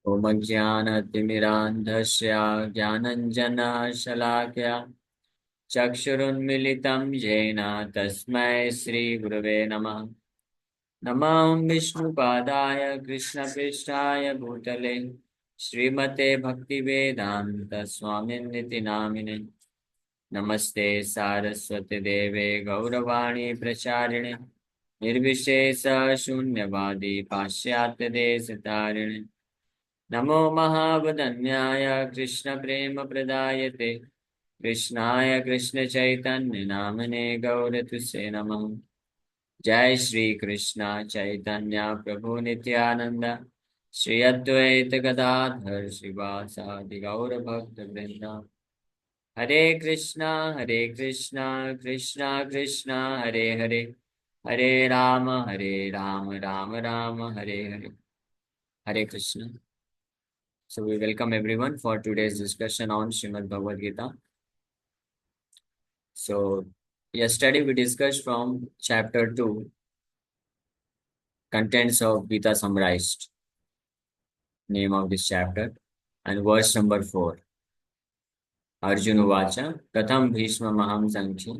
ॐ ज्ञानतिमिरान्धस्य ज्ञानञ्जनशलाकया चक्षुरुन्मिलितं येन तस्मै श्रीगुरवे नमः। नमः विष्णुपादाय कृष्णपृष्ठाय भूतले श्रीमते भक्तिवेदान्त स्वामिनिति नामिने। नमस्ते सारस्वती देवे गौरवाणी प्रचारिणे निर्विशेष शून्यवादी पाश्चात्य देश तारिणे। नमो महावदन्याय कृष्णप्रेमप्रदायते कृष्णाय कृष्णचैतन्य नामने गौरतुसे नमः। जय श्री कृष्ण चैतन्य प्रभु नित्यानंद श्री अद्वैत गदाधर श्रीवासादि गौर भक्त वृंद। हरे कृष्णा कृष्णा कृष्णा हरे हरे, हरे राम राम राम हरे हरे। हरे Krishna. So we welcome everyone for today's discussion on Srimad Bhagavad Gita. So yesterday we discussed from chapter 2, contents of Gita summarized, name of this chapter, and verse number 4. Arjuna Vacha, Katham Bhishma Maham Sankhya,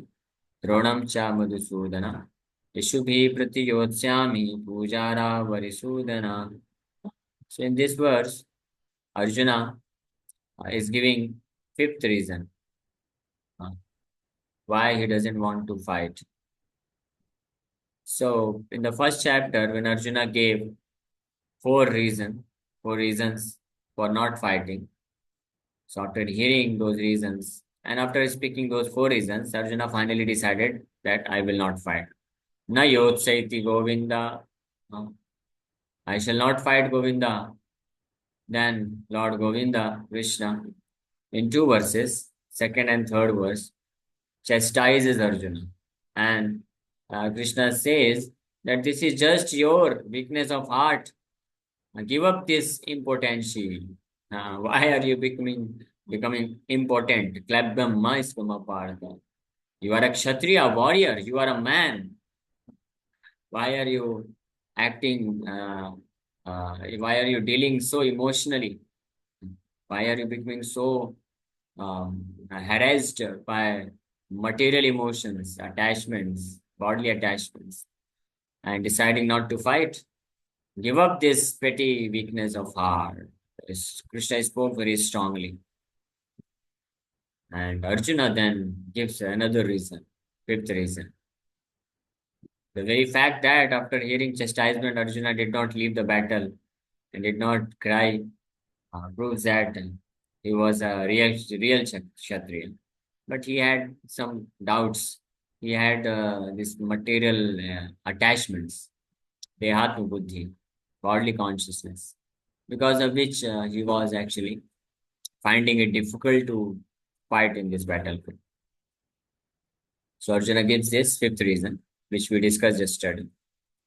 Dronam Cha Madhusudana, Ishubhi Pratiyotsyami Pujara Varisudana. So in this verse, Arjuna is giving fifth reason why he doesn't want to fight. So in the first chapter, when Arjuna gave four reasons for not fighting. So after hearing those reasons and after speaking those four reasons, Arjuna finally decided that I will not fight. Na yotsaiti Govinda. I shall not fight Govinda. Then Lord Govinda, Krishna, in two verses, second and third verse, chastises Arjuna. And Krishna says that this is just your weakness of heart. Give up this impotency. Why are you becoming impotent? Klabhyam maiskama partha. You are a kshatriya warrior. You are a man. Why are you acting? Why are you dealing so emotionally? Why are you becoming so harassed by material emotions, attachments, bodily attachments, and deciding not to fight? Give up this petty weakness of heart. Krishna spoke very strongly. And Arjuna then gives another reason, fifth reason. The very fact that after hearing chastisement, Arjuna did not leave the battle and did not cry proves that he was a real Kshatriya. But he had some doubts. He had this material attachments, dehatma buddhi, godly consciousness, because of which he was actually finding it difficult to fight in this battlefield. So Arjuna gives this fifth reason, which we discussed yesterday.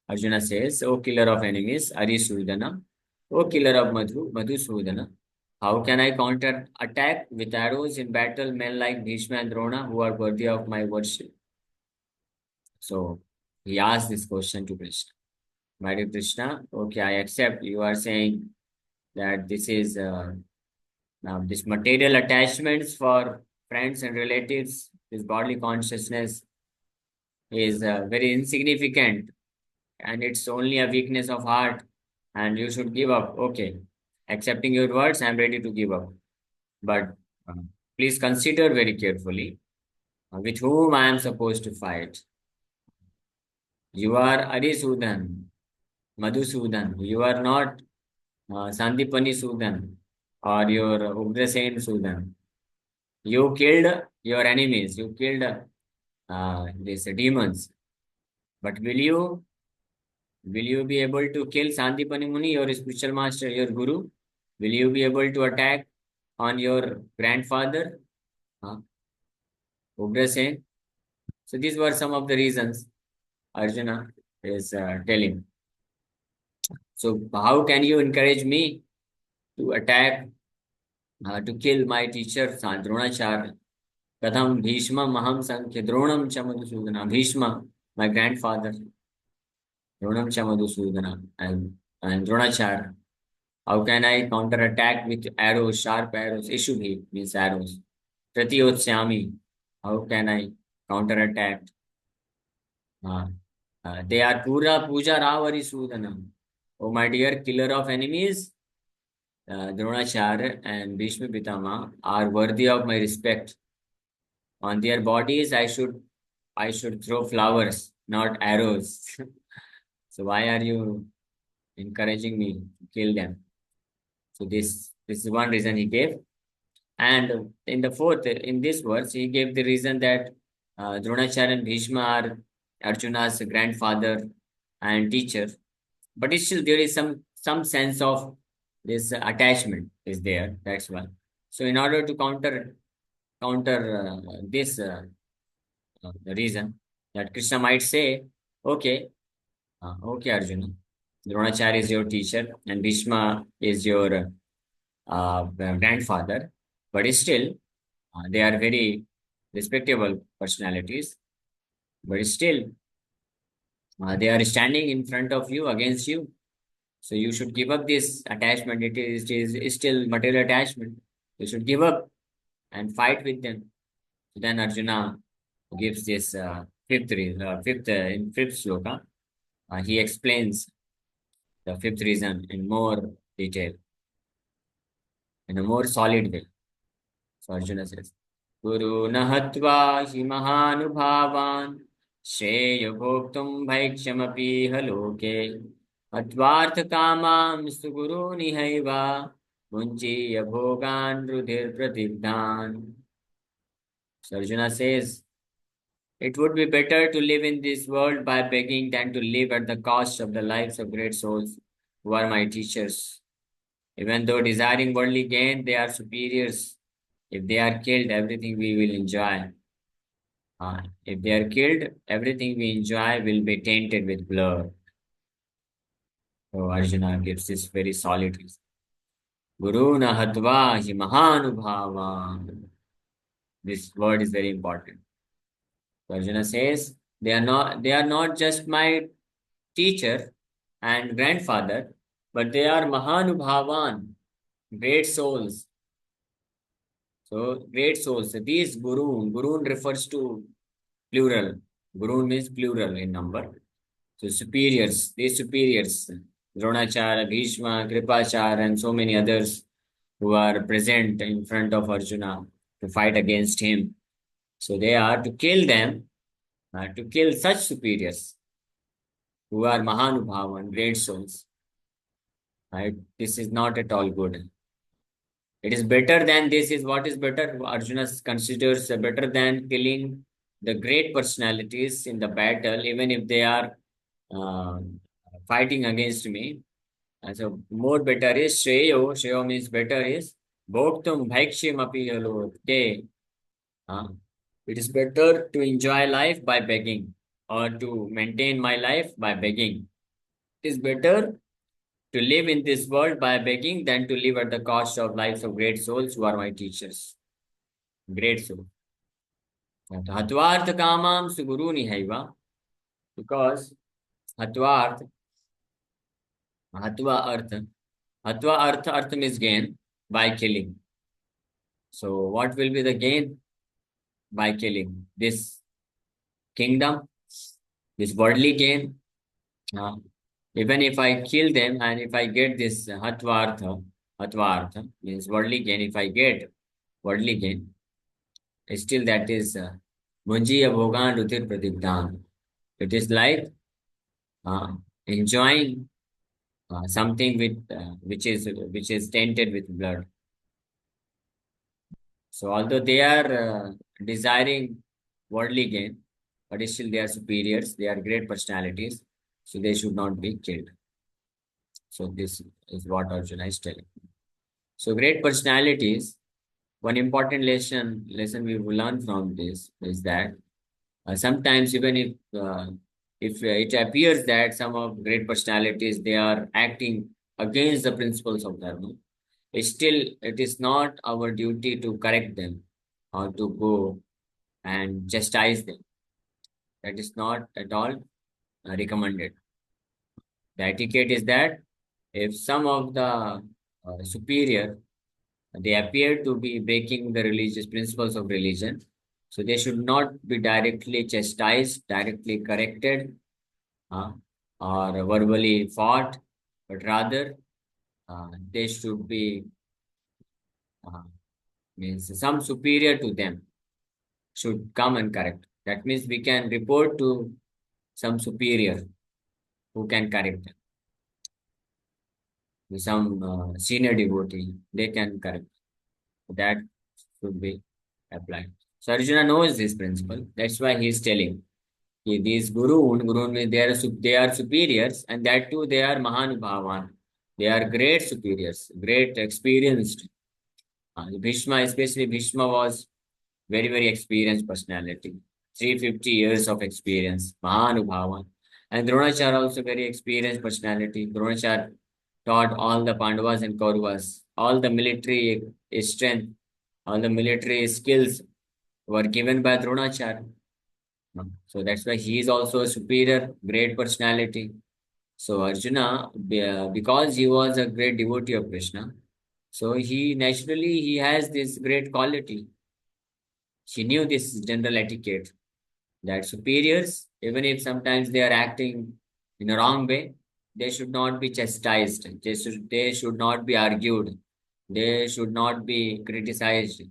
Arjuna says, O killer of enemies, Arisudana, O killer of Madhusudana, how can I counter attack with arrows in battle men like Bhishma and Drona who are worthy of my worship? So he asked this question to Krishna. My dear Krishna, okay, I accept you are saying that this is now this material attachments for friends and relatives, this bodily consciousness is very insignificant and it's only a weakness of heart and you should give up. Okay, accepting your words, I'm ready to give up. But please consider very carefully with whom I am supposed to fight. You are Arisudan, Madhusudan. You are not Sandipani Sudan or your Ugrasen Sudan. You killed your enemies. You killed these demons. But will you be able to kill Sandipani Muni, your spiritual master, your guru? Will you be able to attack on your grandfather, Ugrasen? So these were some of the reasons Arjuna is telling. So how can you encourage me to attack, to kill my teacher, Dronacharya? Katham Bhishma Maham Sankhya Dronam Chamadusudana. Bhishma, my grandfather, Dronam Chamadusudana, and Dronacharya. How can I counterattack with arrows, sharp arrows? Ishubhi means arrows. Pratiyotsyami. How can I counterattack? Uh, they are Pura Puja Ravari Sudanam. Oh, my dear killer of enemies, Dronacharya and Bhishma Pitama are worthy of my respect. On their bodies, I should throw flowers, not arrows. So why are you encouraging me to kill them? So this is one reason he gave. And in the fourth, in this verse, he gave the reason that Dronacharya and Bhishma are Arjuna's grandfather and teacher. But still, there is some sense of this attachment is there. That's why. So in order to counter this the reason that Krishna might say, okay, okay, Arjuna, Dronacharya is your teacher and Bhishma is your grandfather, but still they are very respectable personalities. But still, they are standing in front of you against you. So you should give up this attachment. It is still material attachment. You should give up and fight with them. So then Arjuna gives this in fifth sloka. He explains the fifth reason in more detail, in a more solid way. So Arjuna says, Guru nahatva hi mahanubhavan shreya bhoktum bhaikshyamapi haloke atvartha kamam suguru nihaiva munchiya bhogan rudhir pratigdhan. So Arjuna says, it would be better to live in this world by begging than to live at the cost of the lives of great souls who are my teachers. Even though desiring worldly gain, they are superiors. If they are killed, everything we will enjoy. If they are killed, everything we enjoy will be tainted with blood. So Arjuna gives this very solid reason. Guru na hatva hi mahanubhava. This word is very important. So Arjuna says, they are not just my teacher and grandfather, but they are mahanubhavan, great souls. So great souls. So these gurun refers to plural. Gurun means plural in number. So superiors, these superiors, Dronacharya, Bhishma, Kripacharya, and so many others who are present in front of Arjuna to fight against him. So they are to kill them, to kill such superiors who are Mahanubhavan, great souls. Right? This is not at all good. It is better than this is what is better. Arjuna considers better than killing the great personalities in the battle, even if they are uh, fighting against me. And so more better is Shreyo. Shreyo means better is Bhoktum Bhaikshim Api Halote. It is better to enjoy life by begging or to maintain my life by begging. It is better to live in this world by begging than to live at the cost of lives of great souls who are my teachers. Great soul. Hatvartha kamam suguruni haiva. Because hatvarth, hatva artha. Hatva artha means gain by killing. So what will be the gain by killing? This kingdom, this worldly gain. Uh, Even if I kill them and if I get this hatvartha means worldly gain, if I get worldly gain, still that is Munjiya Bhogan Rutir Pratigdhan. It is like uh, enjoying something which is tainted with blood. So although they are desiring worldly gain, but still they are superiors, they are great personalities, so they should not be killed. So this is what Arjuna is telling. So great personalities. One important lesson we will learn from this is that sometimes even if it appears that some of great personalities they are acting against the principles of dharma, still it is not our duty to correct them or to go and chastise them. That is not at all recommended. The etiquette is that If some of the superior, they appear to be breaking the religious principles of religion, so they should not be directly chastised, directly corrected, uh, or verbally fought, but rather they should be uh, means some superior to them should come and correct. That means we can report to some superior who can correct them. Some senior devotee, they can correct. That should be applied. So Arjuna knows this principle. That's why he is telling. These guru means they are superiors, and that too they are Mahanubhavan. They are great superiors, great experienced. Bhishma, especially Bhishma, was very experienced personality. 350 years of experience, Mahanubhavan. And Dronachar also very experienced personality. Dronachar taught all the Pandavas and Kauravas, all the military strength, all the military skills were given by Dronachar. So that's why he is also a superior, great personality. So Arjuna, because he was a great devotee of Krishna, so he has this great quality. He knew this general etiquette that superiors, even if sometimes they are acting in a wrong way, they should not be chastised. They should not be argued. They should not be criticized,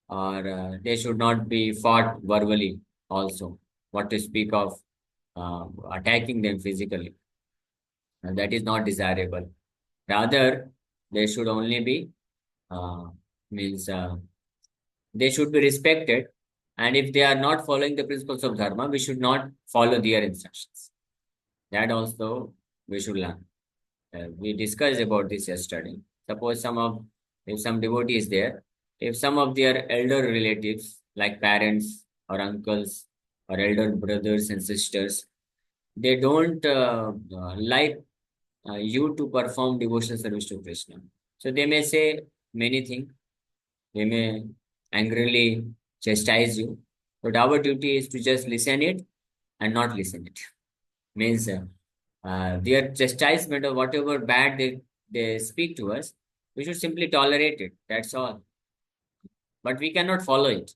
or they should not be fought verbally also. What to speak of attacking them physically. That is not desirable. Rather, they should only be uh, means they should be respected. And if they are not following the principles of dharma, we should not follow their instructions. That also we should learn. We discussed about this yesterday. Suppose if some devotee is there, if some of their elder relatives, like parents or uncles or elder brothers and sisters, they don't like you to perform devotional service to Krishna. So they may say many things. They may angrily chastise you. But our duty is to just listen it and not listen it. Means their chastisement or whatever bad they speak to us, we should simply tolerate it. That's all. But we cannot follow it.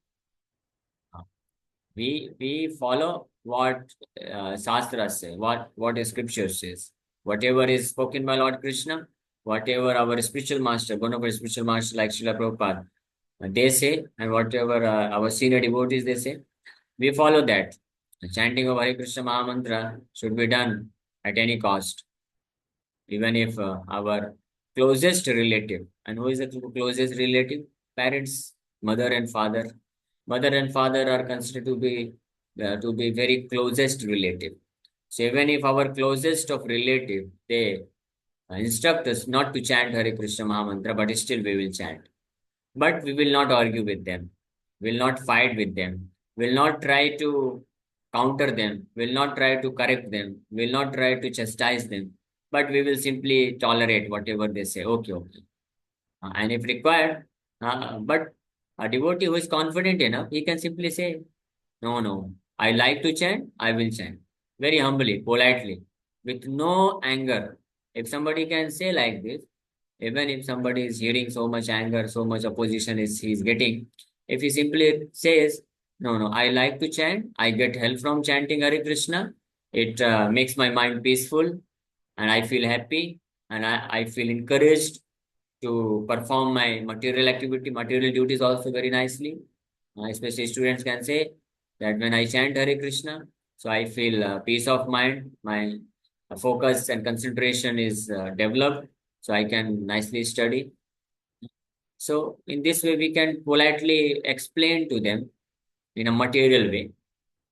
We follow what Shastras say, what the scripture says. Whatever is spoken by Lord Krishna, whatever our spiritual master, one of our spiritual master like Srila Prabhupada, they say, and whatever our senior devotees they say, we follow that. The chanting of Hare Krishna Mahamantra should be done at any cost, even if our closest relative, and who is the closest relative? Parents, mother and father. Mother and father are considered to be very closest relative. So even if our closest of relative, they instruct us not to chant Hare Krishna Mahamantra, but still we will chant. But we will not argue with them, will not fight with them, will not try to counter them, will not try to correct them, will not try to chastise them, but we will simply tolerate whatever they say. Okay, okay. And if required, but a devotee who is confident enough, he can simply say, no, no, I like to chant, I will chant. Very humbly, politely, with no anger. If somebody can say like this, even if somebody is hearing so much anger, so much opposition is he's getting, if he simply says, no, no, I like to chant, I get help from chanting Hare Krishna, it makes my mind peaceful, and I feel happy, and I feel encouraged to perform my material activity, material duties also very nicely. Especially students can say that when I chant Hare Krishna, so I feel peace of mind, my focus and concentration is developed, so I can nicely study. So in this way, we can politely explain to them in a material way,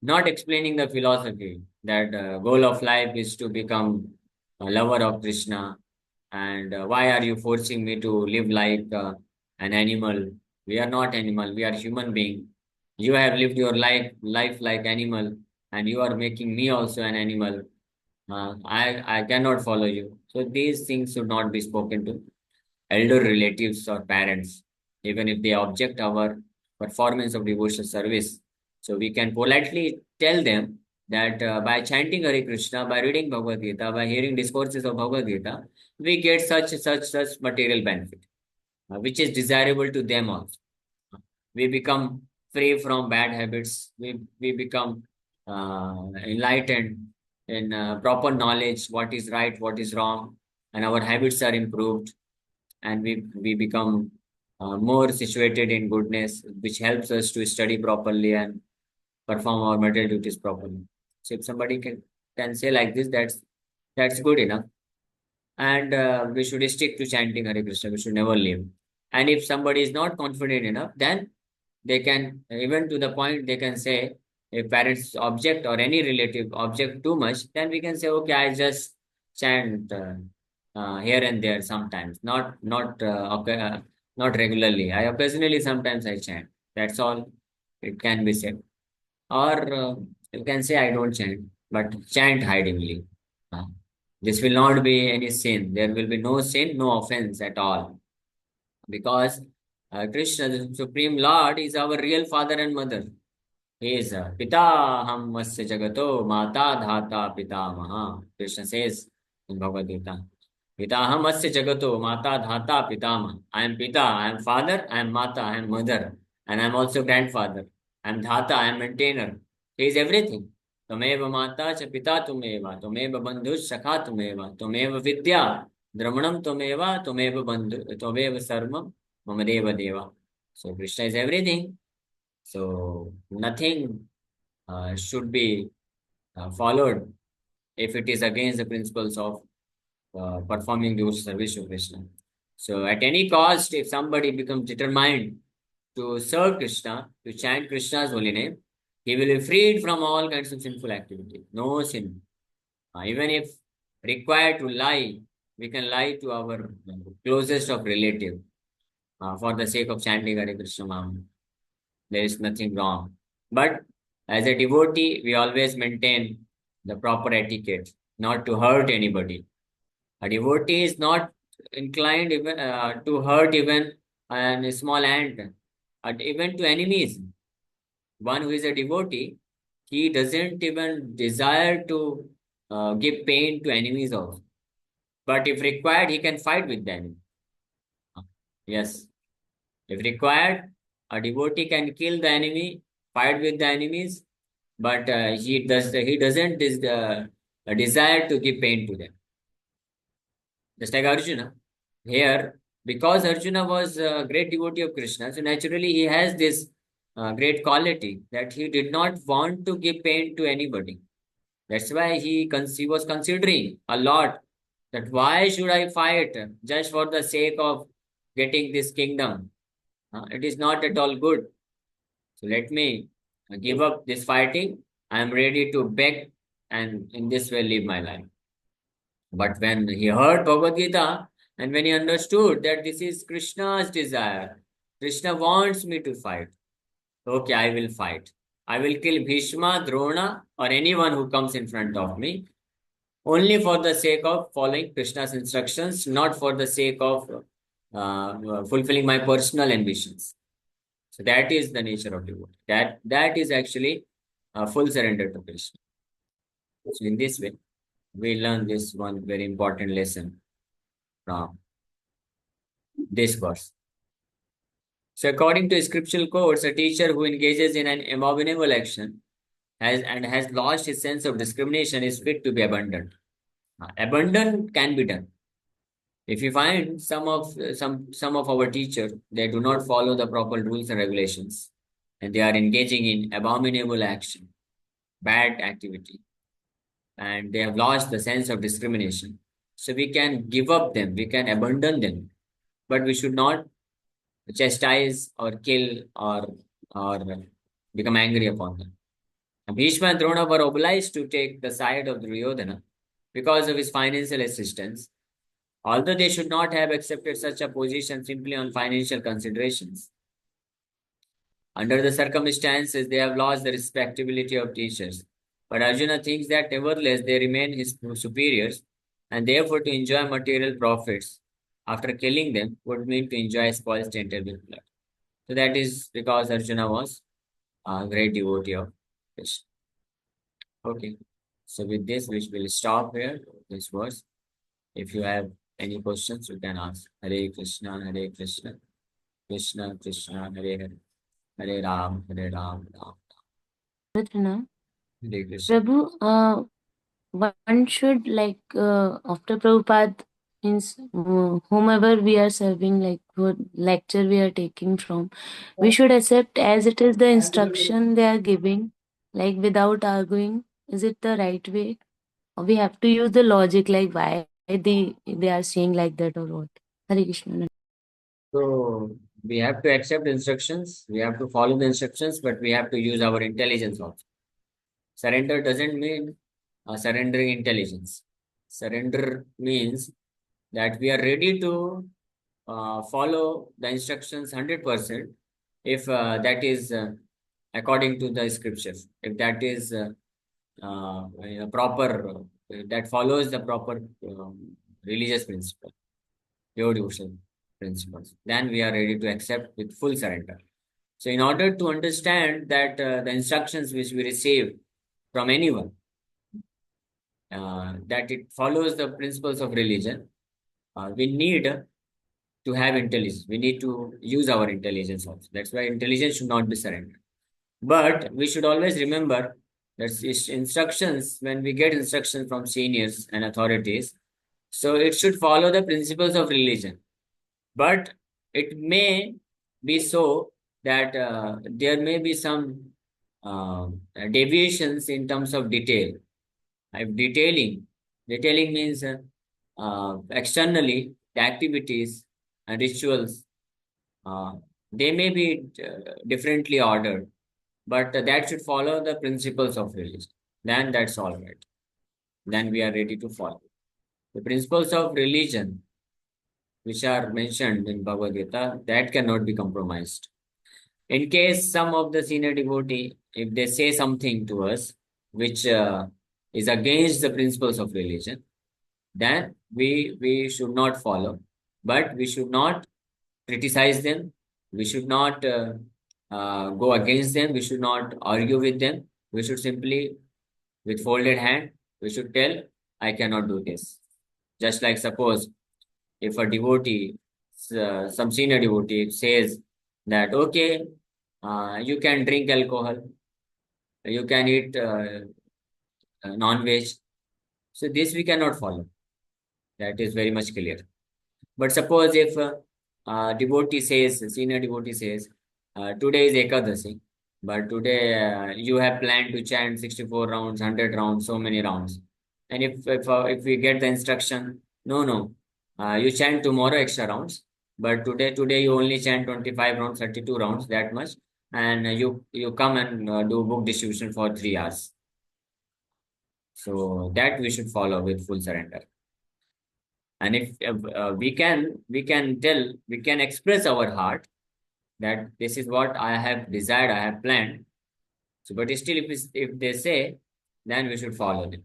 not explaining the philosophy that goal of life is to become a lover of Krishna, and why are you forcing me to live like an animal? We are not animal, we are human being. You have lived your life like animal, and you are making me also an animal. I cannot follow you. So these things should not be spoken to elder relatives or parents, even if they object our performance of devotional service. So we can politely tell them that by chanting Hare Krishna, by reading Bhagavad Gita, by hearing discourses of Bhagavad Gita, we get such material benefit, which is desirable to them also. We become free from bad habits. We become enlightened in proper knowledge, what is right, what is wrong, and our habits are improved, and we become more situated in goodness, which helps us to study properly and perform our material duties properly. So if somebody can say like this, that's good enough, and we should stick to chanting Hare Krishna. We should never leave. And if somebody is not confident enough, then they can, even to the point, they can say, if parents object or any relative object too much, then we can say, okay, I just chant here and there sometimes, not regularly. I occasionally sometimes I chant. That's all it can be said. Or you can say, I don't chant, but chant hidingly. Uh, this will not be any sin. There will be no sin, no offense at all. Because Krishna, the Supreme Lord, is our real father and mother. He is Pita Ham Masya Jagato Mata Dhata Pitamaha. Krishna says in Bhagavad Gita. Pita Ham Masya Jagato Mata Dhata Pitamaha. I am Pita, I am father, I am Mata, I am mother, and I am also grandfather. I am Dhata, I am maintainer. He is everything. Tumeva Mata cha Pita Tumeva, Tumeva Bandhu Shakha Tumeva, Tumeva Vidya, Dramanam Tumeva, Tumeva Bandhu, Tumeva Sarvam, Mamadeva Deva. So Krishna is everything. So nothing should be followed if it is against the principles of performing devotional service to Krishna. So at any cost, if somebody becomes determined to serve Krishna, to chant Krishna's holy name, he will be freed from all kinds of sinful activity. No sin. Even if required to lie, we can lie to our closest of relative for the sake of chanting Hare Krishna Maha. There is nothing wrong. But as a devotee, we always maintain the proper etiquette, not to hurt anybody. A devotee is not inclined even to hurt even a small ant, even to enemies. One who is a devotee, he doesn't even desire to give pain to enemies also. But if required, he can fight with them. Yes, if required, a devotee can kill the enemy, fight with the enemies, but he doesn't desire to give pain to them. Just like Arjuna. Here, because Arjuna was a great devotee of Krishna, so naturally he has this great quality that he did not want to give pain to anybody. That's why he was considering a lot that why should I fight just for the sake of getting this kingdom? It is not at all good. So let me give up this fighting. I am ready to beg and in this way live my life. But when he heard Bhagavad Gita and when he understood that this is Krishna's desire, Krishna wants me to fight. Okay, I will fight. I will kill Bhishma, Drona, or anyone who comes in front of me, only for the sake of following Krishna's instructions, not for the sake of fulfilling my personal ambitions. So that is the nature of devotee. That is actually a full surrender to Krishna. So in this way, we learn this one very important lesson from this verse. So according to scriptural codes, a teacher who engages in an abominable action has lost his sense of discrimination is fit to be abandoned. Abandon can be done. If you find some of our teachers, they do not follow the proper rules and regulations, and they are engaging in abominable action, bad activity, and they have lost the sense of discrimination. So we can give up them, we can abandon them, but we should not chastise or kill or become angry upon them. Bhishma and Drona were obliged to take the side of Duryodhana because of his financial assistance, although they should not have accepted such a position simply on financial considerations. Under the circumstances, they have lost the respectability of teachers. But Arjuna thinks that nevertheless they remain his superiors, and therefore to enjoy material profits after killing them would mean to enjoy spoils tainted with blood. So that is because Arjuna was a great devotee of Krishna. Okay. So with this, we will stop here. This verse. If you have any questions, you can ask. Hare Krishna, Hare Krishna, Krishna Krishna, Hare Hare, Hare Ram, Hare Ram, Ram Rana. Hare Krishna. Prabhu, one should after Prabhupada means whomever we are serving, like what lecture we are taking from, we should accept as it is the instruction they are giving, like without arguing. Is it the right way? Or we have to use the logic, like why they are saying like that or what? Hare Krishna. So we have to accept instructions. We have to follow the instructions, but we have to use our intelligence also. Surrender doesn't mean surrendering intelligence. Surrender means that we are ready to follow the instructions 100% if that is according to the scriptures, if that is proper, that follows the proper religious principle, pure devotional principles, then we are ready to accept with full surrender. So in order to understand that the instructions which we receive from anyone, that it follows the principles of religion, we need to have intelligence. We need to use our intelligence also. That's why intelligence should not be surrendered. But we should always remember that instructions, when we get instructions from seniors and authorities, so it should follow the principles of religion. But it may be so that there may be some deviations in terms of detail. If detailing means externally the activities and rituals, uh, they may be differently ordered, but that should follow the principles of religion. Then that's all right. Then we are ready to follow. The principles of religion, which are mentioned in Bhagavad Gita, that cannot be compromised. In case some of the senior devotee, if they say something to us which is against the principles of religion, then we should not follow. But we should not criticize them. We should not go against them. We should not argue with them. We should simply, with folded hand, we should tell, I cannot do this. Just like suppose if a devotee, some senior devotee says that, okay, you can drink alcohol, you can eat non-veg. So this we cannot follow. That is very much clear. But suppose if devotee says, senior devotee says, today is Ekadasi, but today you have planned to chant 64 rounds, 100 rounds, so many rounds. And if we get the instruction, no, you chant tomorrow extra rounds, but today you only chant 25 rounds, 32 rounds, that much, and you come and do book distribution for 3 hours. So that we should follow with full surrender. And if we can tell, we can express our heart that this is what I have desired, I have planned. So but still if they say, then we should follow them,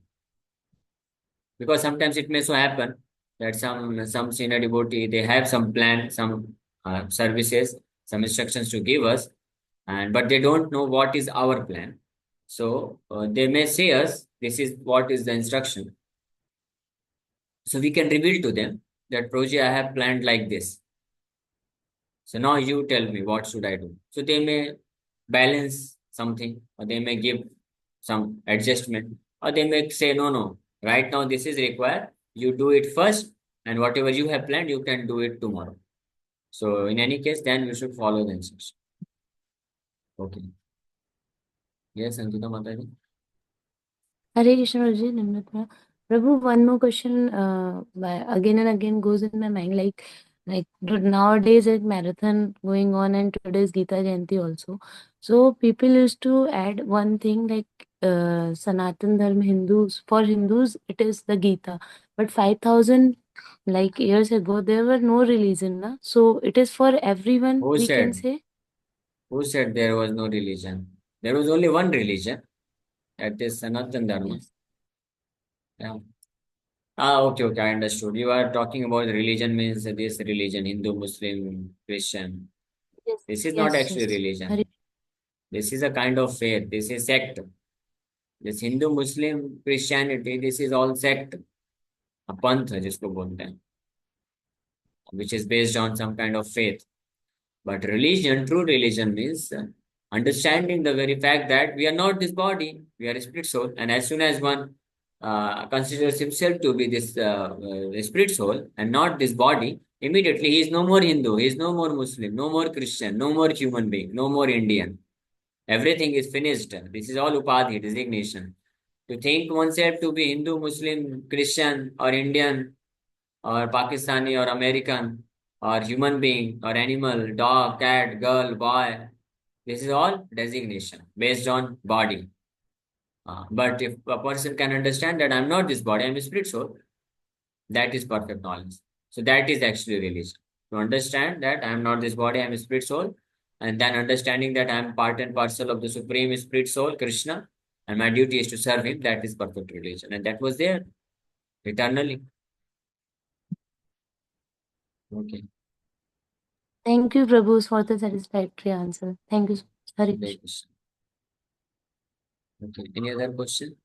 because sometimes it may so happen that some senior devotee, they have some plan, some services, some instructions to give us, and but they don't know what is our plan. So they may say us, this is what is the instruction. So we can reveal to them that, Proji, I have planned like this. So now you tell me, what should I do? So they may balance something, or they may give some adjustment, or they may say, no, right now this is required. You do it first, and whatever you have planned, you can do it tomorrow. So in any case, then we should follow the instruction. Okay. Yes, Ankita Mataji. Hare Krishna, Raji, Nimrita. Prabhu, one more question again and again goes in my mind. Nowadays, a marathon going on, and today's Gita Jayanti also. So people used to add one thing like Sanatan Dharma Hindus. For Hindus, it is the Gita. But 5,000 years ago, there were no religion, na? So it is for everyone, Who we can said? say. Who said there was no religion? There was only one religion. That is Sanatan Dharma. Yes. Yeah. Okay, I understood. You are talking about religion means this religion, Hindu, Muslim, Christian. Yes, This is not yes, actually yes. Hare religion. This is a kind of faith. This is sect. This Hindu, Muslim, Christianity, this is all sect, a पंथ जिसको बोलते हैं, which is based on some kind of faith. But religion, true religion means understanding the very fact that we are not this body, we are a spirit soul. And as soon as one considers himself to be this spirit soul and not this body, immediately he is no more Hindu, he is no more Muslim, no more Christian, no more human being, no more Indian. Everything is finished. This is all upadhi, designation. To think oneself to be Hindu, Muslim, Christian, or Indian, or Pakistani, or American, or human being, or animal, dog, cat, girl, boy, this is all designation based on body. But if a person can understand that I'm not this body, I'm a spirit soul, that is perfect knowledge. So that is actually religion. To understand that I'm not this body, I'm a spirit soul, and then understanding that I'm part and parcel of the supreme spirit soul, Krishna, and my duty is to serve him, that is perfect religion. And that was there eternally. Okay. Thank you, Prabhu, for the satisfactory answer. Thank you. Hare Hare Krishna. Krishna. Okay. Any other question?